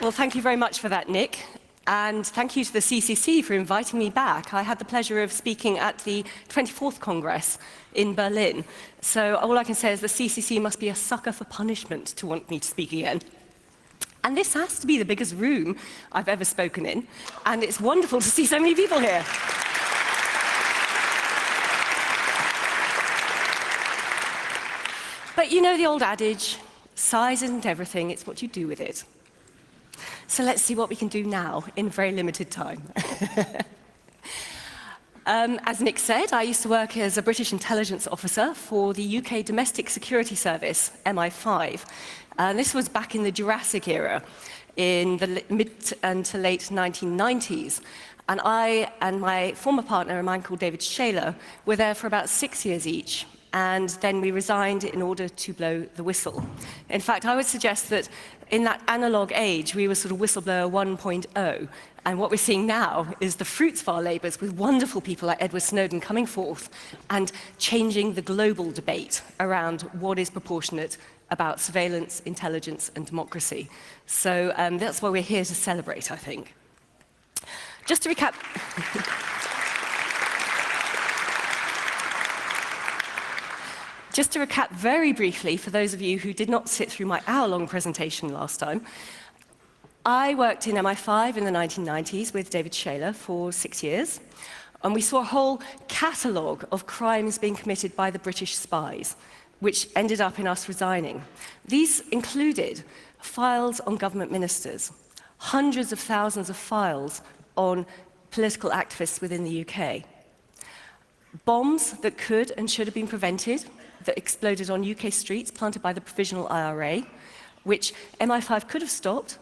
Well, thank you very much for that, Nick. And thank you to the CCC for inviting me back. I had the pleasure of speaking at the 24th Congress in Berlin. So all I can say is the CCC must be a sucker for punishment to want me to speak again. And this has to be the biggest room I've ever spoken in. And it's wonderful to see so many people here. But you know the old adage, size isn't everything, it's what you do with it. So let's see what we can do now in very limited time. As Nick said, I used to work as a British intelligence officer for the UK Domestic Security Service, MI5. This was back in the Jurassic era, in the mid and to late 1990s. And I and my former partner, a man called David Shaler, were there for about 6 years each. And then we resigned in order to blow the whistle. In fact, I would suggest that in that analog age, we were sort of whistleblower 1.0. And what we're seeing now is the fruits of our labors with wonderful people like Edward Snowden coming forth and changing the global debate around what is proportionate about surveillance, intelligence, and democracy. So that's why we're here to celebrate, I think. Just to recap... Just to recap very briefly, for those of you who did not sit through my hour-long presentation last time, I worked in MI5 in the 1990s with David Shaler for 6 years, and we saw a whole catalogue of crimes being committed by the British spies, which ended up in us resigning. These included files on government ministers, hundreds of thousands of files on political activists within the UK, bombs that could and should have been prevented, that exploded on UK streets planted by the Provisional IRA, which MI5 could have stopped,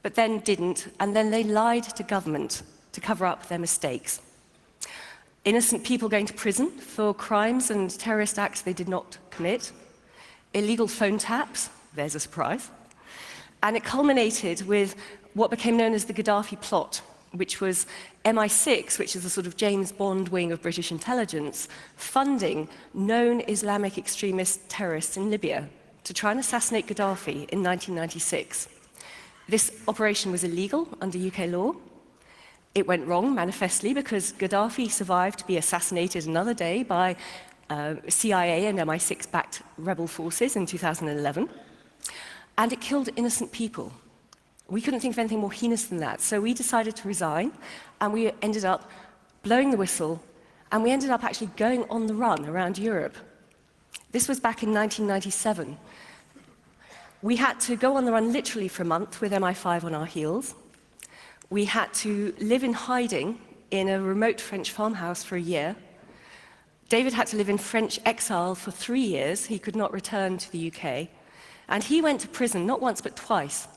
but then didn't, and then they lied to government to cover up their mistakes. Innocent people going to prison for crimes and terrorist acts they did not commit. Illegal phone taps, there's a surprise. And it culminated with what became known as the Gaddafi plot, which was MI6, which is a sort of James Bond wing of British intelligence, funding known Islamic extremist terrorists in Libya to try and assassinate Gaddafi in 1996. This operation was illegal under UK law. It went wrong manifestly because Gaddafi survived to be assassinated another day by CIA and MI6-backed rebel forces in 2011. And it killed innocent people. We couldn't think of anything more heinous than that, so we decided to resign, and we ended up blowing the whistle, and we ended up actually going on the run around Europe. This was back in 1997. We had to go on the run literally for a month with MI5 on our heels. We had to live in hiding in a remote French farmhouse for a year. David had to live in French exile for 3 years. He could not return to the UK. And he went to prison not once but twice.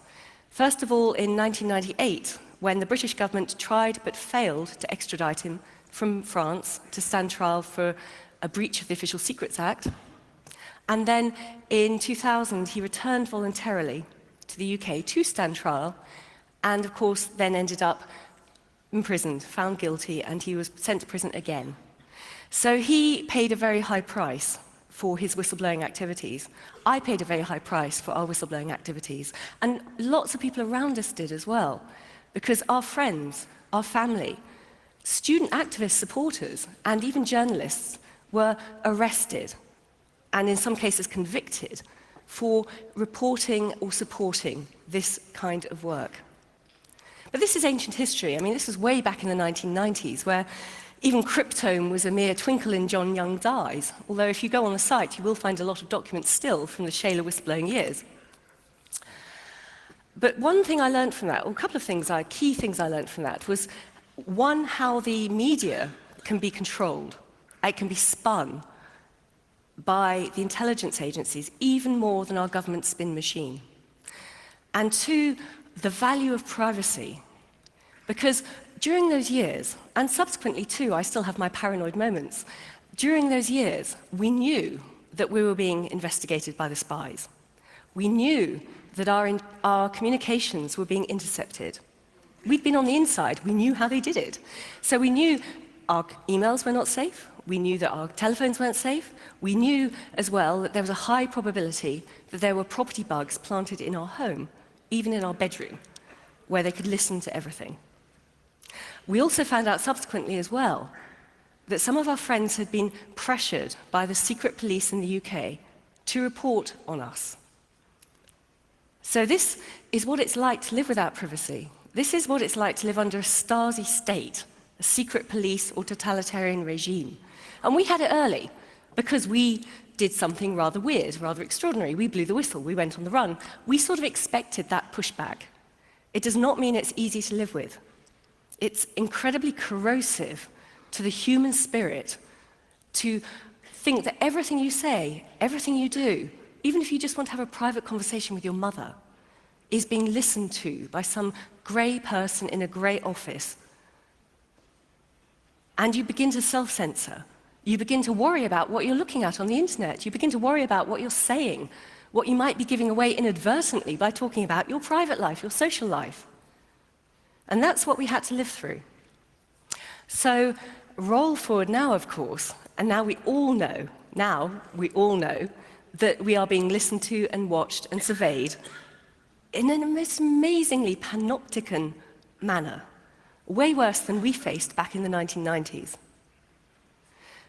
First of all, in 1998, when the British government tried but failed to extradite him from France to stand trial for a breach of the Official Secrets Act. And then in 2000, he returned voluntarily to the UK to stand trial, and of course then ended up imprisoned, found guilty, and he was sent to prison again. So he paid a very high price for his whistleblowing activities. I paid a very high price for our whistleblowing activities, and lots of people around us did as well, because our friends, our family, student activist supporters, and even journalists were arrested, and in some cases convicted, for reporting or supporting this kind of work. But this is ancient history. I mean, this was way back in the 1990s, where even cryptome was a mere twinkle in John Young's eyes, although if you go on the site, you will find a lot of documents still from the Shaler whistleblowing years. But one thing I learned from that, or a couple of things, key things I learned from that, was one, how the media can be controlled. It can be spun by the intelligence agencies, even more than our government spin machine. And two, the value of privacy. Because during those years, and subsequently too, I still have my paranoid moments, during those years, we knew that we were being investigated by the spies. We knew that our communications were being intercepted. We'd been on the inside, we knew how they did it. So we knew our emails were not safe, we knew that our telephones weren't safe, we knew as well that there was a high probability that there were property bugs planted in our home even in our bedroom, where they could listen to everything. We also found out subsequently as well that some of our friends had been pressured by the secret police in the UK to report on us. So this is what it's like to live without privacy. This is what it's like to live under a Stasi state, a secret police or totalitarian regime. And we had it early, because we did something rather weird, rather extraordinary. We blew the whistle, we went on the run. We sort of expected that pushback. It does not mean it's easy to live with. It's incredibly corrosive to the human spirit to think that everything you say, everything you do, even if you just want to have a private conversation with your mother, is being listened to by some grey person in a grey office. And you begin to self-censor. You begin to worry about what you're looking at on the internet. You begin to worry about what you're saying, what you might be giving away inadvertently by talking about your private life, your social life. And that's what we had to live through. So roll forward now, of course, and now we all know that we are being listened to and watched and surveyed in an amazingly panopticon manner, way worse than we faced back in the 1990s.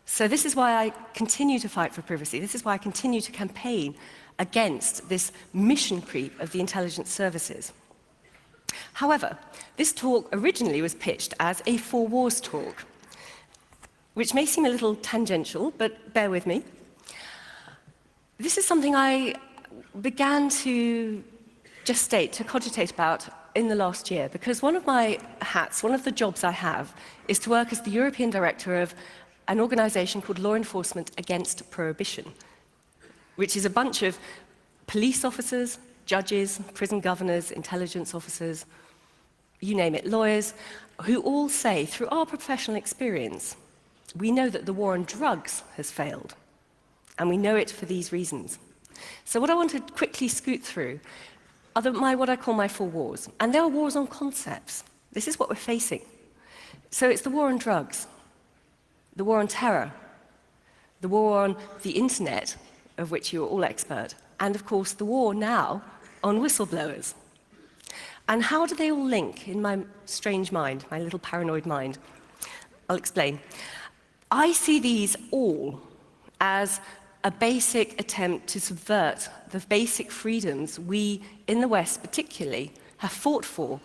So this is why I continue to fight for privacy. This is why I continue to campaign against this mission creep of the intelligence services. However, this talk originally was pitched as a For Wars talk, which may seem a little tangential, but bear with me. This is something I began to gestate, to cogitate about in the last year, because one of my hats, one of the jobs I have, is to work as the European Director of an organization called Law Enforcement Against Prohibition, which is a bunch of police officers, judges, prison governors, intelligence officers, you name it, lawyers, who all say, through our professional experience, we know that the war on drugs has failed, and we know it for these reasons. So what I want to quickly scoot through are what I call my 4 wars, and they are wars on concepts. This is what we're facing. So it's the war on drugs, the war on terror, the war on the internet, of which you are all expert, and of course the war now on whistleblowers. And how do they all link in my strange mind, my little paranoid mind? I'll explain. I see these all as a basic attempt to subvert the basic freedoms we, in the West particularly, have fought for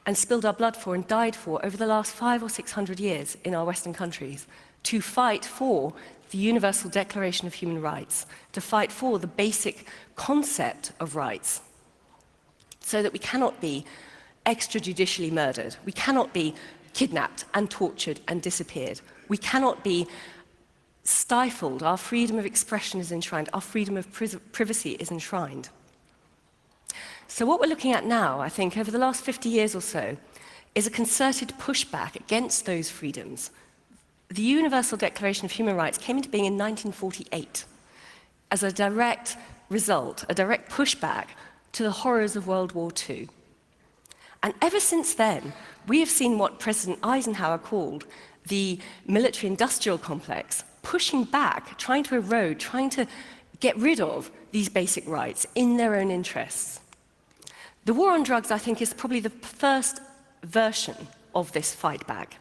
and spilled our blood for and died for over the last 500 or 600 years in our Western countries, to fight for the Universal Declaration of Human Rights, to fight for the basic concept of rights, so that we cannot be extrajudicially murdered, we cannot be kidnapped and tortured and disappeared, we cannot be stifled, our freedom of expression is enshrined, our freedom of privacy is enshrined. So what we're looking at now, I think, over the last 50 years or so, is a concerted pushback against those freedoms. The Universal Declaration of Human Rights came into being in 1948 as a direct result, a direct pushback to the horrors of World War II. And ever since then, we have seen what President Eisenhower called the military-industrial complex, pushing back, trying to erode, trying to get rid of these basic rights in their own interests. The war on drugs, I think, is probably the first version of this fight back.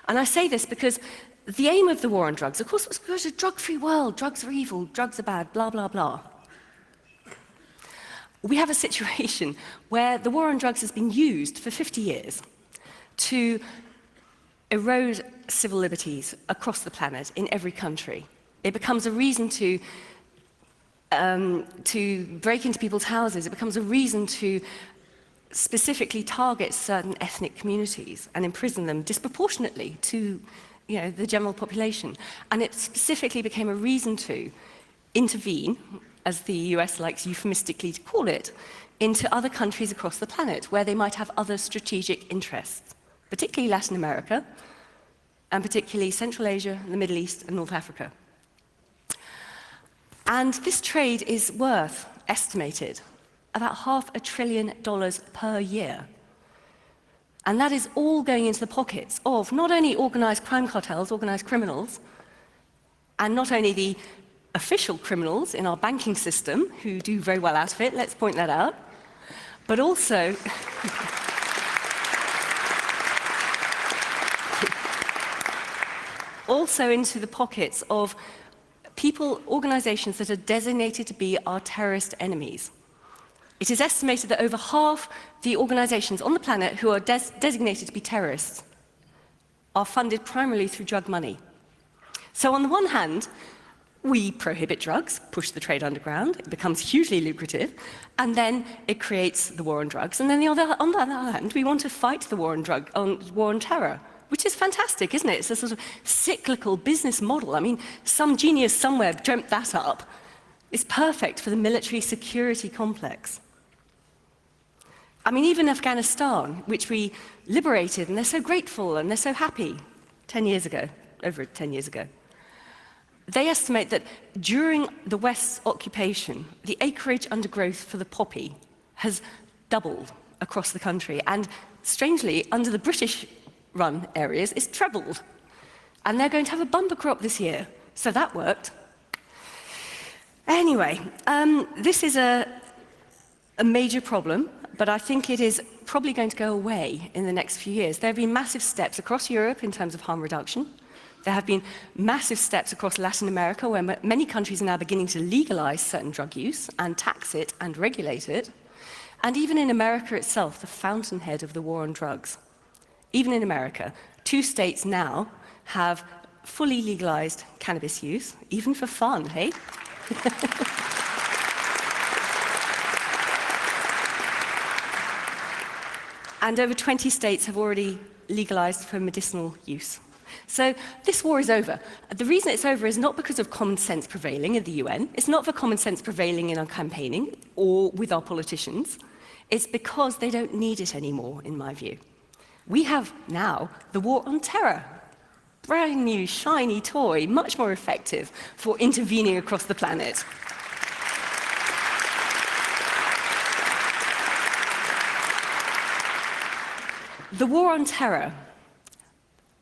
And I say this because the aim of the war on drugs, of course, was to create a drug-free world. Drugs are evil, drugs are bad, blah, blah, blah. We have a situation where the war on drugs has been used for 50 years to erode civil liberties across the planet in every country. It becomes a reason to break into people's houses. It becomes a reason to specifically target certain ethnic communities and imprison them disproportionately to, the general population. And it specifically became a reason to intervene, as the US likes euphemistically to call it, into other countries across the planet where they might have other strategic interests, particularly Latin America, and particularly Central Asia, the Middle East, and North Africa. And this trade is worth, estimated, about $500 billion per year. And that is all going into the pockets of not only organized crime cartels, organized criminals, and not only the official criminals in our banking system, who do very well out of it, let's point that out, but also also into the pockets of people, organizations that are designated to be our terrorist enemies. It is estimated that over half the organizations on the planet who are designated to be terrorists are funded primarily through drug money. So on the one hand, we prohibit drugs, push the trade underground, it becomes hugely lucrative, and then it creates the war on drugs. And then on the other hand, we want to fight the war on terror, which is fantastic, isn't it? It's a sort of cyclical business model. I mean, some genius somewhere dreamt that up. It's perfect for the military security complex. I mean, even Afghanistan, which we liberated, and they're so grateful and they're so happy 10 years ago, over 10 years ago. They estimate that during the West's occupation, the acreage undergrowth for the poppy has doubled across the country, and strangely, under the British-run areas, it's trebled. And they're going to have a bumper crop this year, so that worked. Anyway, this is a major problem, but I think it is probably going to go away in the next few years. There have been massive steps across Europe in terms of harm reduction. There have been massive steps across Latin America, where many countries are now beginning to legalize certain drug use and tax it and regulate it. And even in America itself, the fountainhead of the war on drugs. Even in America, 2 states now have fully legalized cannabis use, even for fun, hey? And over 20 states have already legalized for medicinal use. So this war is over. The reason it's over is not because of common sense prevailing in the UN. It's not for common sense prevailing in our campaigning or with our politicians. It's because they don't need it anymore, in my view. We have now the war on terror. Brand new, shiny toy, much more effective for intervening across the planet. The war on terror,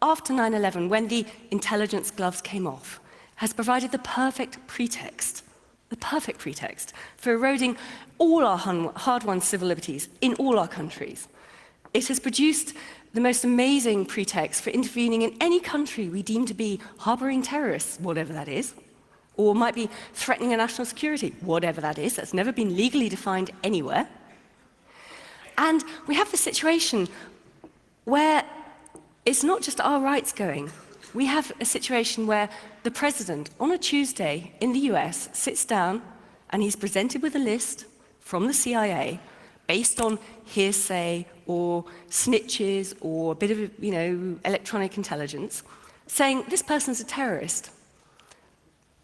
after 9/11, when the intelligence gloves came off, has provided the perfect pretext for eroding all our hard-won civil liberties in all our countries. It has produced the most amazing pretext for intervening in any country we deem to be harboring terrorists, whatever that is, or might be threatening our national security, whatever that is. That's never been legally defined anywhere. And we have the situation where it's not just our rights going. We have a situation where the president, on a Tuesday in the US, sits down and he's presented with a list from the CIA based on hearsay or snitches or a bit of, electronic intelligence, saying this person's a terrorist.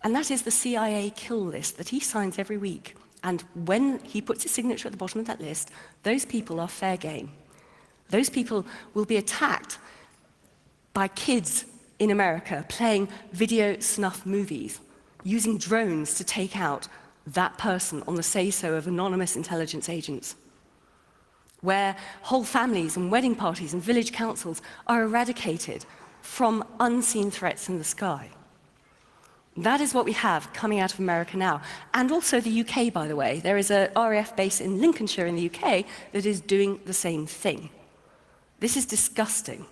And that is the CIA kill list that he signs every week. And when he puts his signature at the bottom of that list, those people are fair game. Those people will be attacked by kids in America playing video snuff movies, using drones to take out that person on the say-so of anonymous intelligence agents, where whole families and wedding parties and village councils are eradicated from unseen threats in the sky. That is what we have coming out of America now. And also the UK, by the way. There is a RAF base in Lincolnshire in the UK that is doing the same thing. This is disgusting.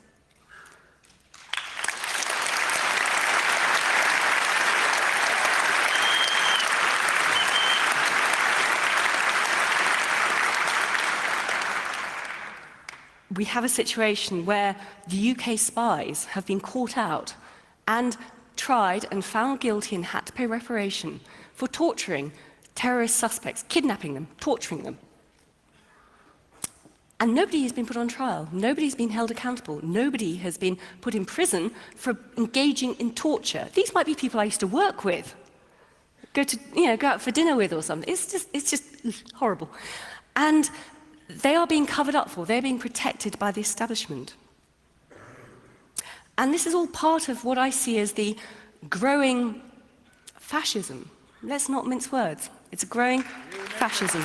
We have a situation where the UK spies have been caught out and tried and found guilty and had to pay reparation for torturing terrorist suspects, kidnapping them, torturing them. And nobody has been put on trial. Nobody's been held accountable. Nobody has been put in prison for engaging in torture. These might be people I used to work with, go out for dinner with or something. It's just horrible. And they are being covered up for. They're being protected by the establishment. And this is all part of what I see as the growing fascism. Let's not mince words. It's a growing fascism.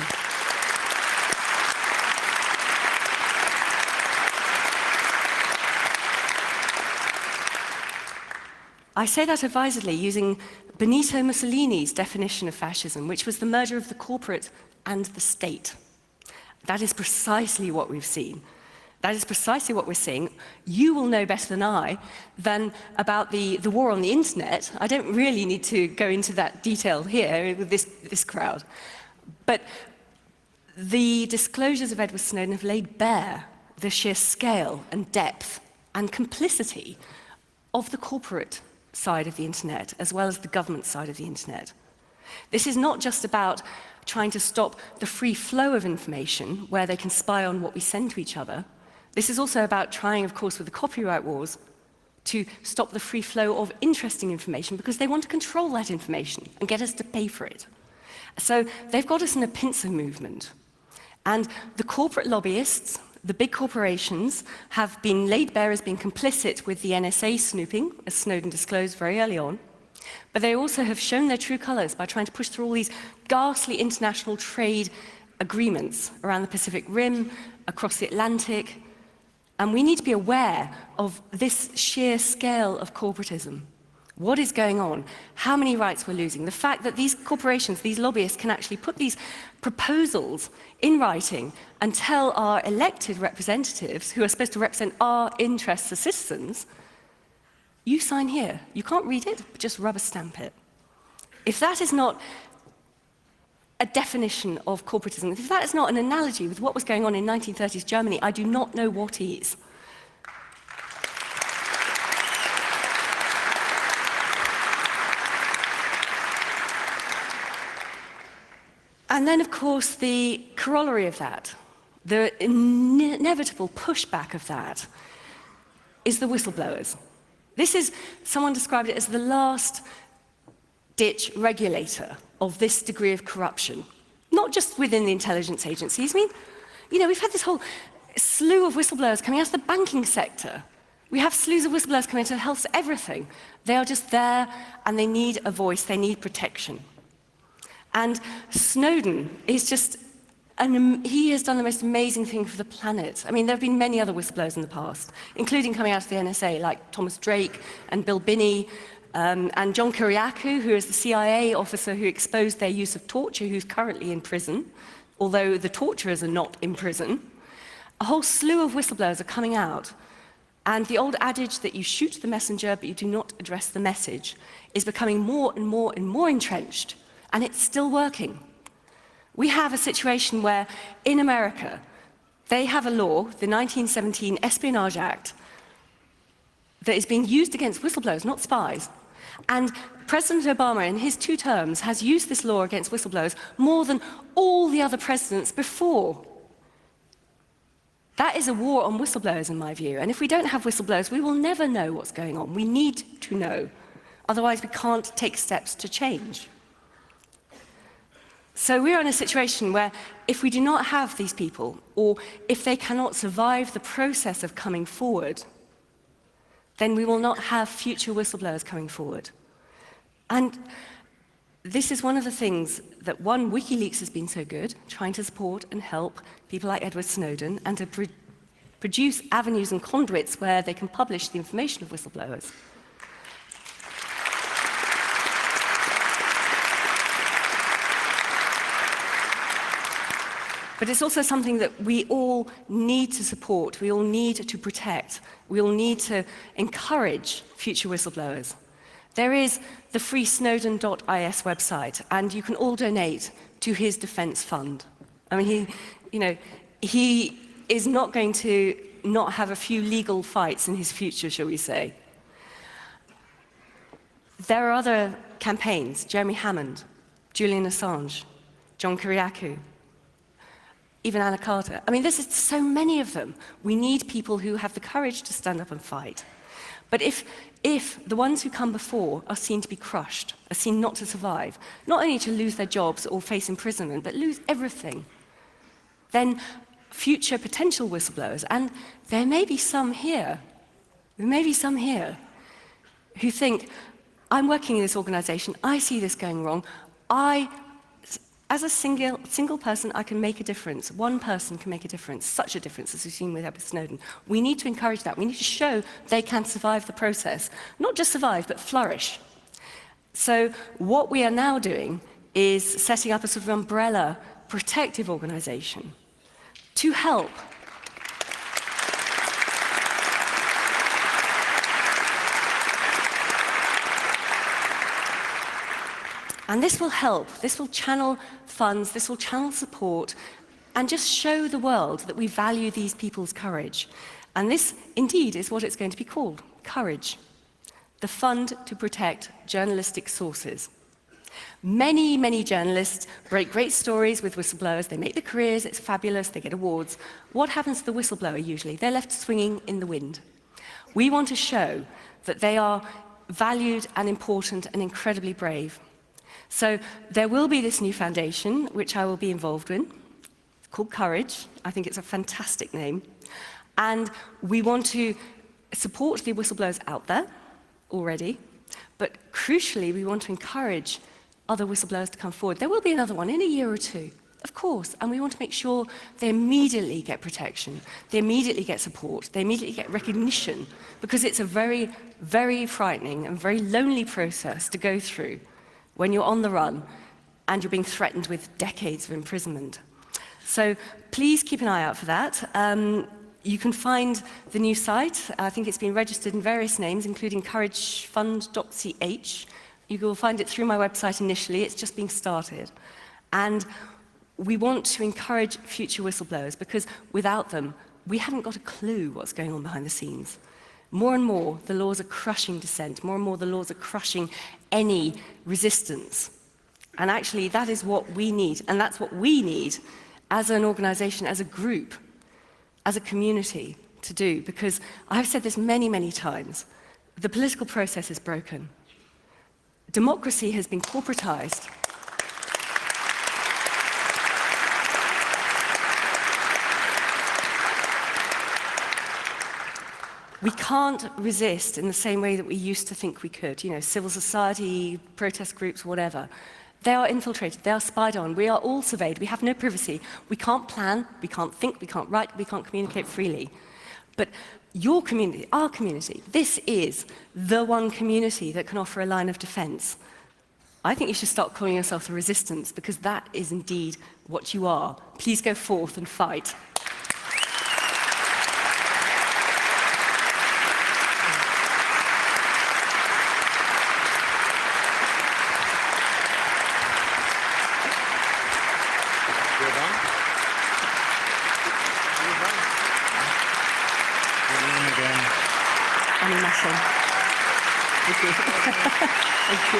I say that advisedly using Benito Mussolini's definition of fascism, which was the merger of the corporate and the state. That is precisely what we've seen. That is precisely what we're seeing. You will know better than I about the war on the internet. I don't really need to go into that detail here with this crowd. But the disclosures of Edward Snowden have laid bare the sheer scale and depth and complicity of the corporate side of the internet, as well as the government side of the internet. This is not just about trying to stop the free flow of information, where they can spy on what we send to each other. This is also about trying, of course, with the copyright wars, to stop the free flow of interesting information, because they want to control that information and get us to pay for it. So they've got us in a pincer movement. And the corporate lobbyists, the big corporations, have been laid bare as being complicit with the NSA snooping, as Snowden disclosed very early on. But they also have shown their true colors by trying to push through all these ghastly international trade agreements around the Pacific Rim, across the Atlantic. And we need to be aware of this sheer scale of corporatism. What is going on? How many rights we're losing? The fact that these corporations, these lobbyists, can actually put these proposals in writing and tell our elected representatives, who are supposed to represent our interests as citizens, you sign here. You can't read it, but just rubber stamp it. If that is not a definition of corporatism, if that is not an analogy with what was going on in 1930s Germany, I do not know what is. And then, of course, the corollary of that, the inevitable pushback of that, is the whistleblowers. This is, someone described it as the last-ditch regulator of this degree of corruption. Not just within the intelligence agencies. I mean, we've had this whole slew of whistleblowers coming out of the banking sector. We have slews of whistleblowers coming into health, everything. They are just there, and they need a voice, they need protection. And Snowden is just, he has done the most amazing thing for the planet. I mean, there have been many other whistleblowers in the past, including coming out of the NSA, like Thomas Drake and Bill Binney, and John Kiriakou, who is the CIA officer who exposed their use of torture, who's currently in prison, although the torturers are not in prison. A whole slew of whistleblowers are coming out, and the old adage that you shoot the messenger but you do not address the message is becoming more and more and more entrenched, and it's still working. We have a situation where, in America, they have a law, the 1917 Espionage Act, that is being used against whistleblowers, not spies. And President Obama, in his 2 terms, has used this law against whistleblowers more than all the other presidents before. That is a war on whistleblowers, in my view. And if we don't have whistleblowers, we will never know what's going on. We need to know. Otherwise, we can't take steps to change. So we're in a situation where if we do not have these people, or if they cannot survive the process of coming forward, then we will not have future whistleblowers coming forward. And this is one of the things that, one, WikiLeaks has been so good, trying to support and help people like Edward Snowden, and to produce avenues and conduits where they can publish the information of whistleblowers. But it's also something that we all need to support, we all need to protect, we all need to encourage future whistleblowers. There is the freesnowden.is website, and you can all donate to his defense fund. I mean, he is not going to not have a few legal fights in his future, shall we say. There are other campaigns, Jeremy Hammond, Julian Assange, John Kiriakou, even Anna Carter. I mean, there's so many of them. We need people who have the courage to stand up and fight. But if the ones who come before are seen to be crushed, are seen not to survive, not only to lose their jobs or face imprisonment, but lose everything, then future potential whistleblowers, and there may be some here, who think, I'm working in this organization, I see this going wrong, as a single person, I can make a difference. One person can make a difference, such a difference as we've seen with Edward Snowden. We need to encourage that. We need to show they can survive the process. Not just survive, but flourish. So what we are now doing is setting up a sort of umbrella protective organization To help, and this will help, this will channel funds, this will channel support, and just show the world that we value these people's courage. And this, indeed, is what it's going to be called, Courage, the Fund to Protect Journalistic Sources. Many, many journalists break great stories with whistleblowers. They make their careers, it's fabulous, they get awards. What happens to the whistleblower usually? They're left swinging in the wind. We want to show that they are valued and important and incredibly brave. So there will be this new foundation, which I will be involved in, called Courage. I think it's a fantastic name. And we want to support the whistleblowers out there already, but crucially, we want to encourage other whistleblowers to come forward. There will be another one in a year or two, of course, and we want to make sure they immediately get protection, they immediately get support, they immediately get recognition, because it's a very, very frightening and very lonely process to go through when you're on the run and you're being threatened with decades of imprisonment. So please keep an eye out for that. You can find the new site. I think it's been registered in various names, including couragefund.ch. You will find it through my website initially. It's just being started. And we want to encourage future whistleblowers, because without them, we haven't got a clue what's going on behind the scenes. More and more, the laws are crushing dissent. More and more, the laws are crushing any resistance. And actually, that is what we need. And that's what we need as an organization, as a group, as a community to do. Because I've said this many, many times. The political process is broken. Democracy has been corporatized. We can't resist in the same way that we used to think we could. You know, civil society, protest groups, whatever. They are infiltrated, they are spied on, we are all surveyed, we have no privacy. We can't plan, we can't think, we can't write, we can't communicate freely. But your community, our community, this is the one community that can offer a line of defense. I think you should start calling yourself the resistance, because that is indeed what you are. Please go forth and fight. Thank you. Thank you.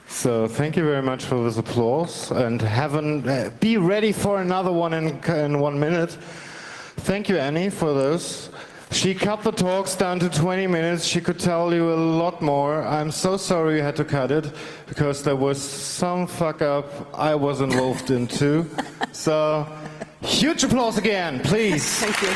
So thank you very much for this applause, and be ready for another one in 1 minute. Thank you, Annie, for those. She cut the talks down to 20 minutes. She could tell you a lot more. I'm so sorry you had to cut it, because there was some fuck up I was involved in too. So huge applause again, please. Thank you.